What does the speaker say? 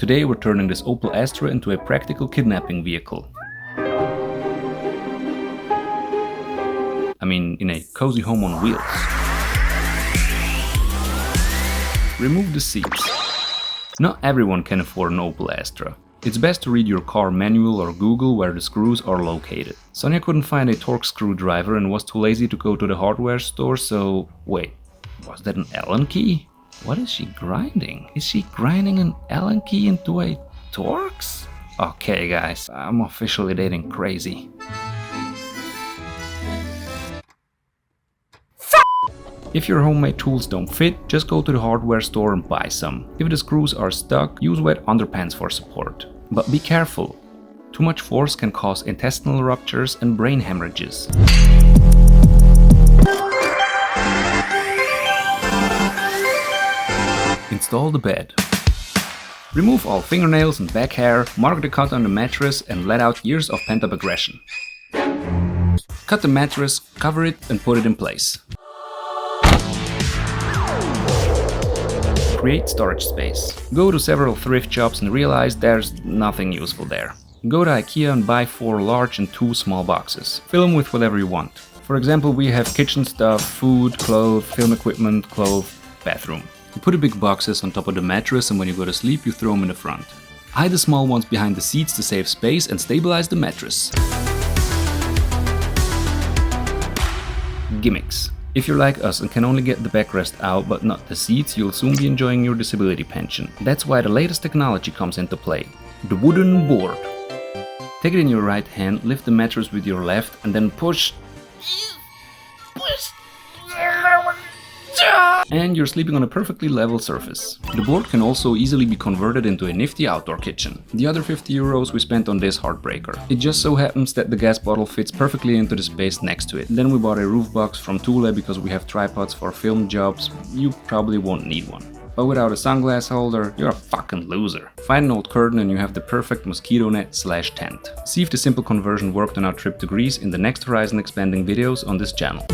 Today we're turning this Opel Astra into a practical kidnapping vehicle. I mean, in a cozy home on wheels. Remove the seats. Not everyone can afford an Opel Astra. It's best to read your car manual or Google where the screws are located. Sonia couldn't find a torque screwdriver and was too lazy to go to the hardware store, so... Wait, was that an Allen key? What is she grinding? Is she grinding an Allen key into a Torx? Okay guys, I'm officially dating crazy. If your homemade tools don't fit, just go to the hardware store and buy some. If the screws are stuck, use wet underpants for support. But be careful. Too much force can cause intestinal ruptures and brain hemorrhages. Install the bed. Remove all fingernails and back hair, mark the cut on the mattress and let out years of pent-up aggression. Cut the mattress, cover it and put it in place. Create storage space. Go to several thrift shops and realize there's nothing useful there. Go to IKEA and buy 4 large and 2 small boxes. Fill them with whatever you want. For example, we have kitchen stuff, food, clothes, film equipment, clothes, bathroom. You put the big boxes on top of the mattress and when you go to sleep you throw them in the front. Hide the small ones behind the seats to save space and stabilize the mattress. Gimmicks. If you're like us and can only get the backrest out but not the seats, you'll soon be enjoying your disability pension. That's why the latest technology comes into play. The wooden board. Take it in your right hand, lift the mattress with your left and then push. And you're sleeping on a perfectly level surface. The board can also easily be converted into a nifty outdoor kitchen. The other 50 euros we spent on this heartbreaker. It just so happens that the gas bottle fits perfectly into the space next to it. Then we bought a roof box from Thule because we have tripods for film jobs. You probably won't need one. But without a sunglass holder, you're a fucking loser. Find an old curtain and you have the perfect mosquito net/tent. See if the simple conversion worked on our trip to Greece in the next horizon expanding videos on this channel.